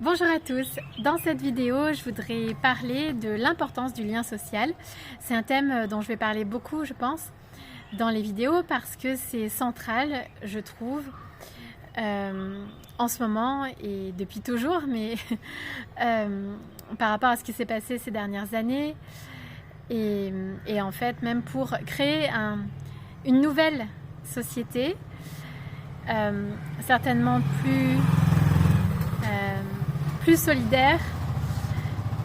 Bonjour à tous, dans cette vidéo je voudrais parler de l'importance du lien social. C'est un thème dont je vais parler beaucoup je pense dans les vidéos parce que c'est central je trouve en ce moment et depuis toujours mais par rapport à ce qui s'est passé ces dernières années et en fait même pour créer une nouvelle société certainement plus solidaire,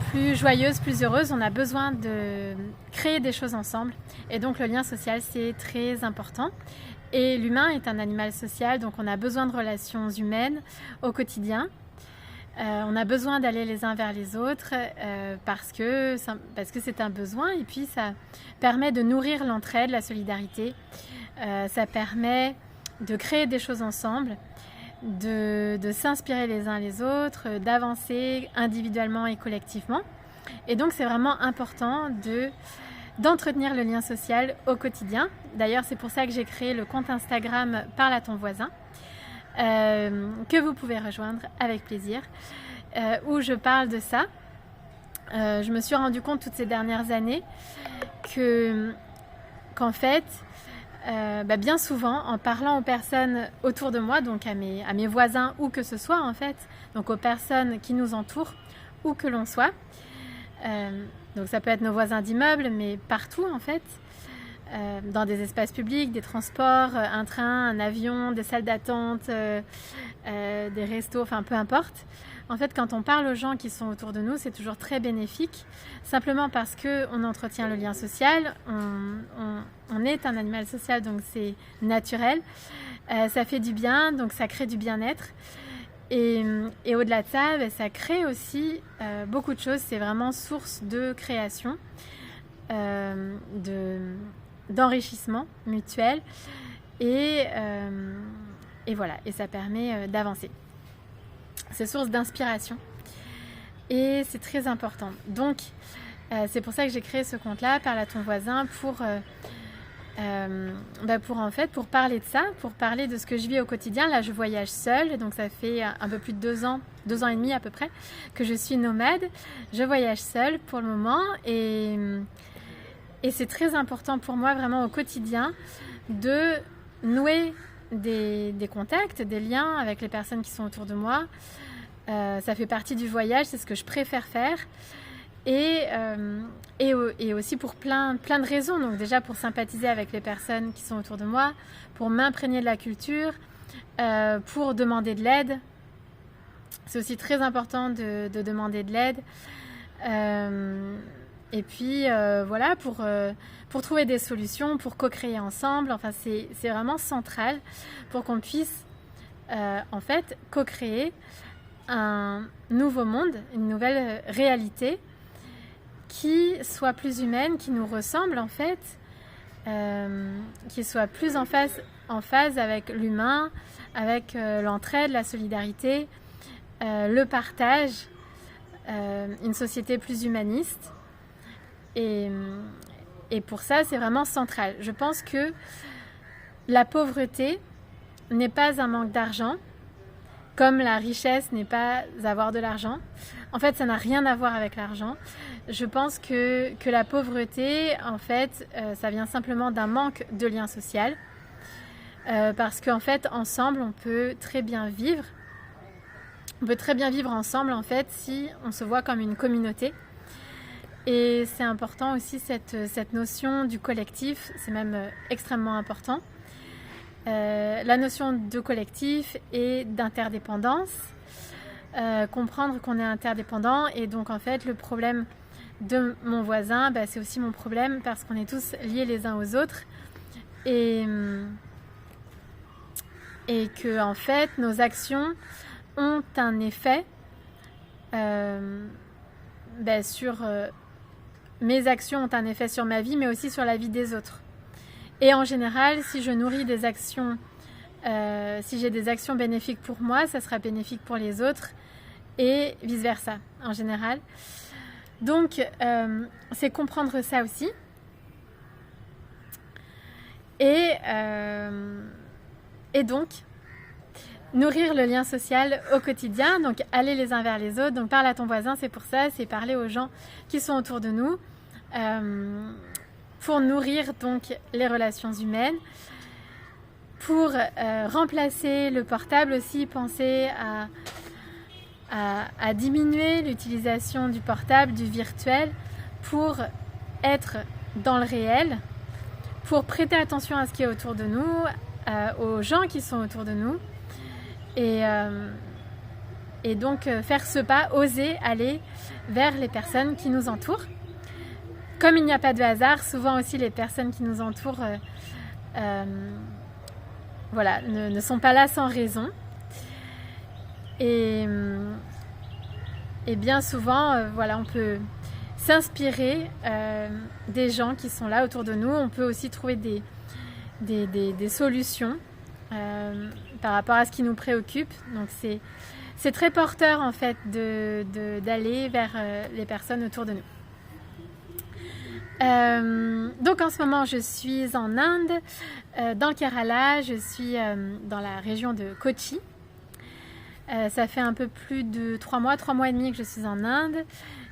plus joyeuse, plus heureuse, on a besoin de créer des choses ensemble. Et donc le lien social, c'est très important. Et l'humain est un animal social, donc on a besoin de relations humaines au quotidien. On a besoin d'aller les uns vers les autres parce que c'est un besoin et puis ça permet de nourrir l'entraide, la solidarité. Ça permet de créer des choses ensemble. De s'inspirer les uns les autres, d'avancer individuellement et collectivement. Et donc c'est vraiment important d'entretenir le lien social au quotidien. D'ailleurs c'est pour ça que j'ai créé le compte Instagram Parle à ton voisin, que vous pouvez rejoindre avec plaisir, où je parle de ça. Je me suis rendu compte toutes ces dernières années qu'en fait bien souvent en parlant aux personnes autour de moi, donc à mes voisins où que ce soit en fait, donc aux personnes qui nous entourent où que l'on soit, donc ça peut être nos voisins d'immeuble mais partout en fait, dans des espaces publics, des transports, un train, un avion, des salles d'attente, des restos, enfin peu importe. En fait, quand on parle aux gens qui sont autour de nous, c'est toujours très bénéfique, simplement parce qu'on entretient le lien social, on est un animal social, donc c'est naturel, ça fait du bien, donc ça crée du bien-être. Et au-delà de ça, ça crée aussi beaucoup de choses, c'est vraiment source de création, d'enrichissement mutuel, et voilà, et ça permet d'avancer. C'est source d'inspiration et c'est très important. Donc c'est pour ça que j'ai créé ce compte-là, Parle à ton voisin, pour parler de ça, pour parler de ce que je vis au quotidien. Là je voyage seule, donc ça fait un peu plus de 2 ans et demi à peu près que je suis nomade. Je voyage seule pour le moment et c'est très important pour moi vraiment au quotidien de nouer des contacts, des liens avec les personnes qui sont autour de moi. Ça fait partie du voyage, c'est ce que je préfère faire. Et aussi pour plein de raisons. Donc déjà pour sympathiser avec les personnes qui sont autour de moi, pour m'imprégner de la culture, pour demander de l'aide. C'est aussi très important de demander de l'aide. Et puis voilà, pour trouver des solutions, pour co-créer ensemble. Enfin, c'est vraiment central pour qu'on puisse en fait co-créer un nouveau monde, une nouvelle réalité qui soit plus humaine, qui nous ressemble en fait, qui soit plus en phase avec l'humain, avec l'entraide, la solidarité, le partage, une société plus humaniste. Et pour ça, c'est vraiment central. Je pense que la pauvreté n'est pas un manque d'argent, comme la richesse n'est pas avoir de l'argent. En fait, ça n'a rien à voir avec l'argent. Je pense que la pauvreté, en fait, ça vient simplement d'un manque de lien social. Parce qu'en fait, ensemble, on peut très bien vivre. On peut très bien vivre ensemble, en fait, si on se voit comme une communauté. Et c'est important aussi cette notion du collectif, c'est même extrêmement important. La notion de collectif et d'interdépendance, comprendre qu'on est interdépendant et donc en fait le problème de mon voisin, c'est aussi mon problème parce qu'on est tous liés les uns aux autres et que en fait nos actions ont un effet sur mes actions ont un effet sur ma vie mais aussi sur la vie des autres. Et en général, si je nourris des actions, si j'ai des actions bénéfiques pour moi, ça sera bénéfique pour les autres et vice-versa, en général. Donc, c'est comprendre ça aussi. Et donc, nourrir le lien social au quotidien, donc aller les uns vers les autres. Donc parle à ton voisin, c'est pour ça, c'est parler aux gens qui sont autour de nous pour nourrir donc les relations humaines. Pour remplacer le portable aussi, penser à diminuer l'utilisation du portable, du virtuel, pour être dans le réel, pour prêter attention à ce qui est autour de nous, aux gens qui sont autour de nous, et donc faire ce pas, oser aller vers les personnes qui nous entourent. Comme il n'y a pas de hasard, souvent aussi les personnes qui nous entourent ne sont pas là sans raison. Et bien souvent, on peut s'inspirer des gens qui sont là autour de nous. On peut aussi trouver des solutions par rapport à ce qui nous préoccupe. Donc c'est très porteur en fait d'aller vers les personnes autour de nous. Donc en ce moment je suis en Inde, dans le Kerala, je suis dans la région de Kochi. Ça fait un peu plus de 3 mois et demi que je suis en Inde.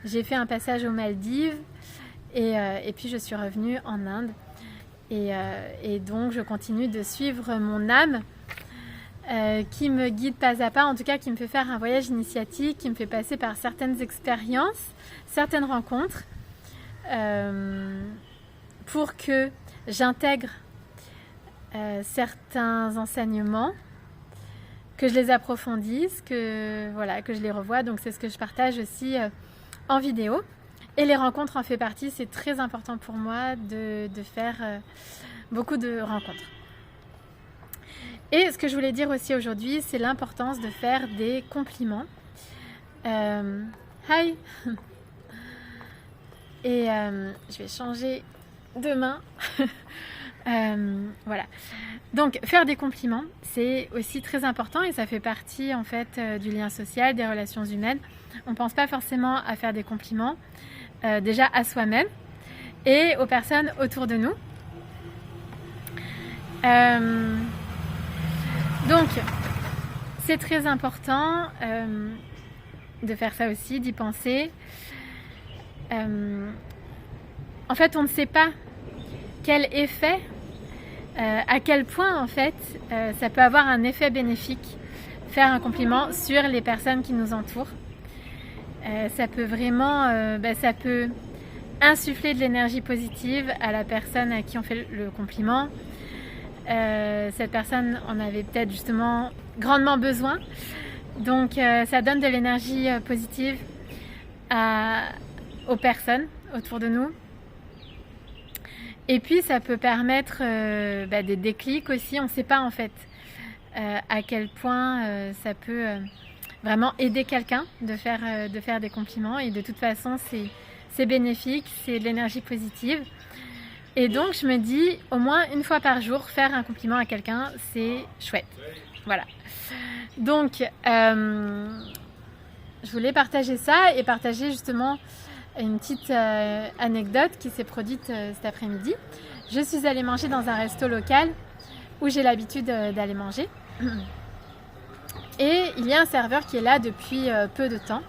J'ai fait un passage aux Maldives et puis je suis revenue en Inde. Et donc je continue de suivre mon âme qui me guide pas à pas, en tout cas qui me fait faire un voyage initiatique, qui me fait passer par certaines expériences, certaines rencontres. Pour que j'intègre certains enseignements, que je les approfondisse, que je les revoie. Donc c'est ce que je partage aussi en vidéo. Et les rencontres en fait partie. C'est très important pour moi de faire beaucoup de rencontres. Et ce que je voulais dire aussi aujourd'hui, c'est l'importance de faire des compliments. Hi. Et je vais changer de main. Voilà. Donc faire des compliments, c'est aussi très important et ça fait partie en fait du lien social, des relations humaines. On ne pense pas forcément à faire des compliments déjà à soi-même et aux personnes autour de nous. Donc c'est très important de faire ça aussi, d'y penser. En fait, on ne sait pas quel effet, à quel point en fait, ça peut avoir un effet bénéfique, faire un compliment sur les personnes qui nous entourent. Ça peut vraiment, ça peut insuffler de l'énergie positive à la personne à qui on fait le compliment. Cette personne en avait peut-être justement grandement besoin. Donc, ça donne de l'énergie positive aux personnes autour de nous. Et puis ça peut permettre des déclics aussi. On ne sait pas en fait à quel point ça peut vraiment aider quelqu'un de faire des compliments. Et de toute façon c'est bénéfique, c'est de l'énergie positive. Et donc je me dis au moins une fois par jour faire un compliment à quelqu'un, c'est chouette. Voilà. Donc je voulais partager ça et partager justement une petite anecdote qui s'est produite cet après-midi. Je suis allée manger dans un resto local où j'ai l'habitude d'aller manger. Et il y a un serveur qui est là depuis peu de temps.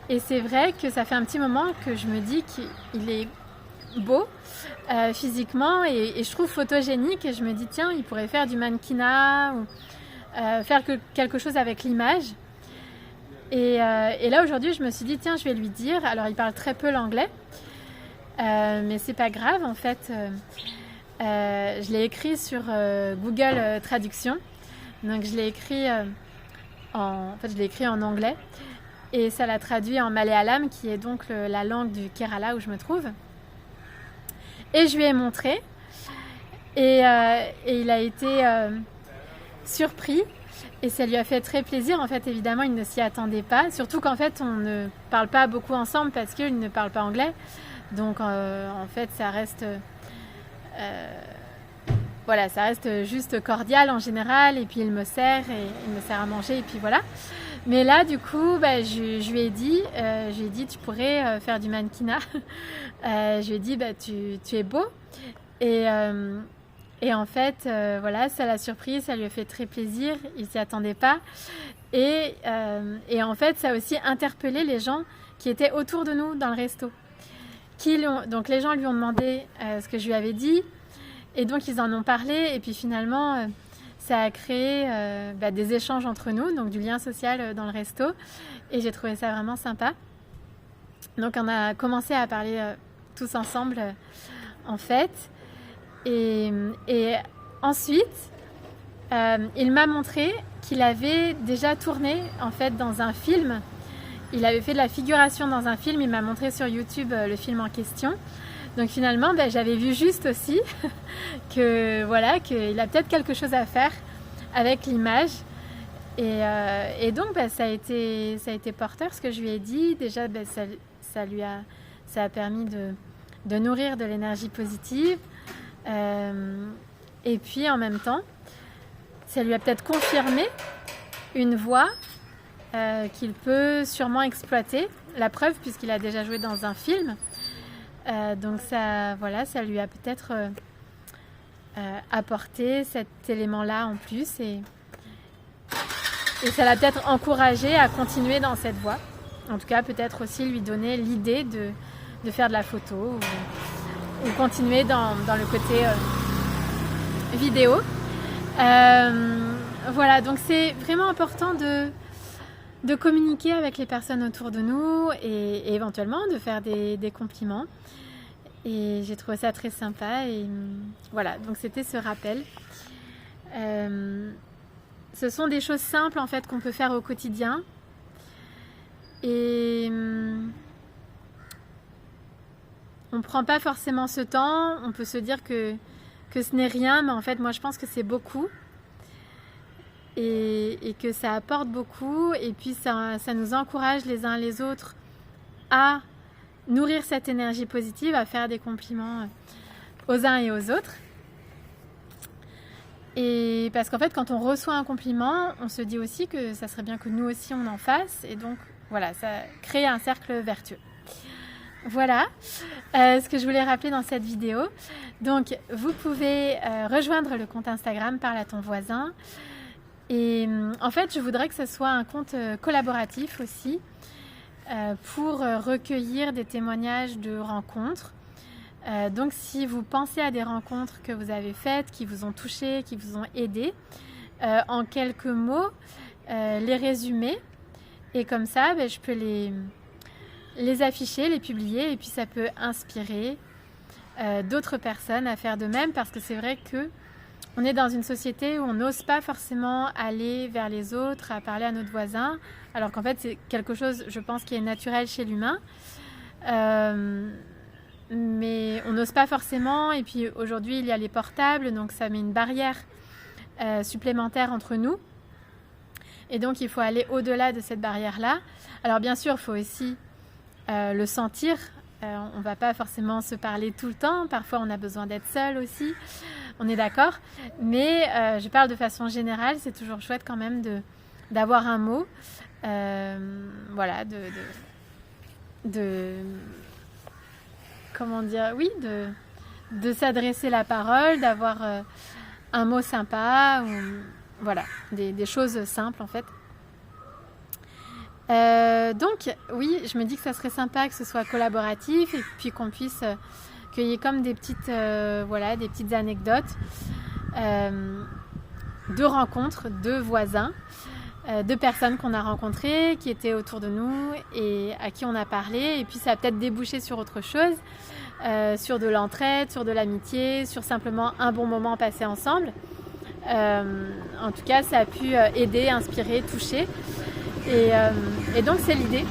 Et c'est vrai que ça fait un petit moment que je me dis qu'il est beau physiquement et je trouve photogénique. Et je me dis tiens, il pourrait faire du mannequinat ou faire quelque chose avec l'image. Et là aujourd'hui je me suis dit tiens je vais lui dire, alors il parle très peu l'anglais mais c'est pas grave en fait, je l'ai écrit sur Google Traduction, donc je l'ai écrit en anglais et ça l'a traduit en malayalam qui est donc la langue du Kerala où je me trouve, et je lui ai montré et il a été surpris. Et ça lui a fait très plaisir. En fait, évidemment, il ne s'y attendait pas. Surtout qu'en fait, on ne parle pas beaucoup ensemble parce qu'il ne parle pas anglais. Donc, en fait, ça reste juste cordial en général. Et puis, il me sert à manger. Et puis, voilà. Mais là, du coup, je lui ai dit, tu pourrais faire du mannequinat. Je lui ai dit, tu es beau. Et Et en fait, voilà, ça l'a surpris, ça lui a fait très plaisir, il s'y attendait pas. Et en fait, ça a aussi interpellé les gens qui étaient autour de nous dans le resto. Donc les gens lui ont demandé ce que je lui avais dit, et donc ils en ont parlé, et puis finalement, ça a créé des échanges entre nous, donc du lien social dans le resto, et j'ai trouvé ça vraiment sympa. Donc on a commencé à parler tous ensemble, en fait. Et ensuite, il m'a montré qu'il avait déjà tourné en fait dans un film. Il avait fait de la figuration dans un film. Il m'a montré sur YouTube le film en question. Donc finalement, j'avais vu juste aussi que voilà, qu'il a peut-être quelque chose à faire avec l'image. Et donc ça a été porteur ce que je lui ai dit. Déjà, ça a permis de nourrir de l'énergie positive. Et puis en même temps, ça lui a peut-être confirmé une voie qu'il peut sûrement exploiter. La preuve, puisqu'il a déjà joué dans un film. Donc ça lui a peut-être apporté cet élément-là en plus. Et ça l'a peut-être encouragé à continuer dans cette voie. En tout cas, peut-être aussi lui donner l'idée de faire de la photo ou continuer dans le côté vidéo. Voilà, donc c'est vraiment important de communiquer avec les personnes autour de nous et éventuellement de faire des compliments. Et j'ai trouvé ça très sympa. Et voilà, donc c'était ce rappel. Ce sont des choses simples en fait qu'on peut faire au quotidien. Et on ne prend pas forcément ce temps. On peut se dire que ce n'est rien, mais en fait moi je pense que c'est beaucoup. Et que ça apporte beaucoup. Et puis ça nous encourage les uns les autres à nourrir cette énergie positive, à faire des compliments aux uns et aux autres. Et parce qu'en fait, quand on reçoit un compliment, on se dit aussi que ça serait bien que nous aussi on en fasse. Et donc, voilà, ça crée un cercle vertueux. Voilà ce que je voulais rappeler dans cette vidéo. Donc, vous pouvez rejoindre le compte Instagram Parle à ton voisin. Et en fait, je voudrais que ce soit un compte collaboratif aussi pour recueillir des témoignages de rencontres. Donc si vous pensez à des rencontres que vous avez faites, qui vous ont touché, qui vous ont aidé, en quelques mots, les résumer. Et comme ça, je peux les afficher, les publier, et puis ça peut inspirer d'autres personnes à faire de même, parce que c'est vrai que on est dans une société où on n'ose pas forcément aller vers les autres, à parler à notre voisin, alors qu'en fait c'est quelque chose, je pense, qui est naturel chez l'humain. Mais on n'ose pas forcément, et puis aujourd'hui il y a les portables, donc ça met une barrière supplémentaire entre nous. Et donc il faut aller au-delà de cette barrière-là. Alors bien sûr, il faut aussi le sentir. On ne va pas forcément se parler tout le temps. Parfois, on a besoin d'être seul aussi. On est d'accord. Mais je parle de façon générale. C'est toujours chouette quand même d'avoir un mot. Voilà, comment dire, oui, de s'adresser la parole, d'avoir un mot sympa. Ou, voilà, des choses simples en fait. Donc oui, je me dis que ça serait sympa que ce soit collaboratif et puis qu'on puisse qu'il y ait comme des petites des petites anecdotes de rencontres de voisins, de personnes qu'on a rencontrées, qui étaient autour de nous et à qui on a parlé, et puis ça a peut-être débouché sur autre chose, sur de l'entraide, sur de l'amitié, sur simplement un bon moment passé ensemble. En tout cas, ça a pu aider, inspirer, toucher. Et donc c'est l'idée.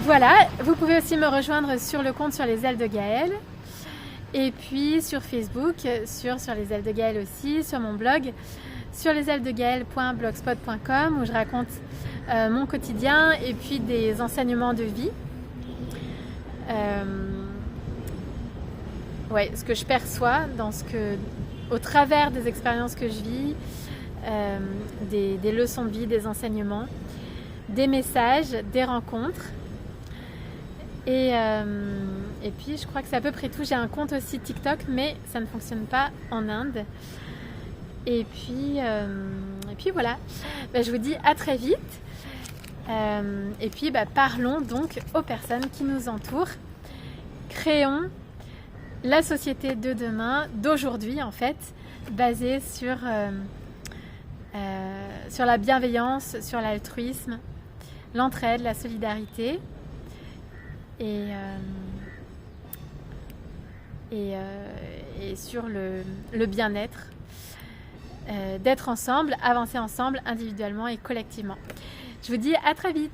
Voilà, vous pouvez aussi me rejoindre sur le compte Sur les ailes de Gaëlle, et puis sur Facebook, sur les ailes de Gaëlle aussi, sur mon blog sur lesailedesdegaëlle.blogspot.com, où je raconte mon quotidien et puis des enseignements de vie. Ce que je perçois au travers des expériences que je vis. Des leçons de vie, des enseignements, des messages, des rencontres. Et Et puis je crois que c'est à peu près tout. J'ai un compte aussi TikTok, mais ça ne fonctionne pas en Inde. Et puis voilà. Je vous dis à très vite. Et puis parlons donc aux personnes qui nous entourent. Créons la société de demain, d'aujourd'hui en fait, basée sur la bienveillance, sur l'altruisme, l'entraide, la solidarité et sur le bien-être, d'être ensemble, avancer ensemble individuellement et collectivement. Je vous dis à très vite.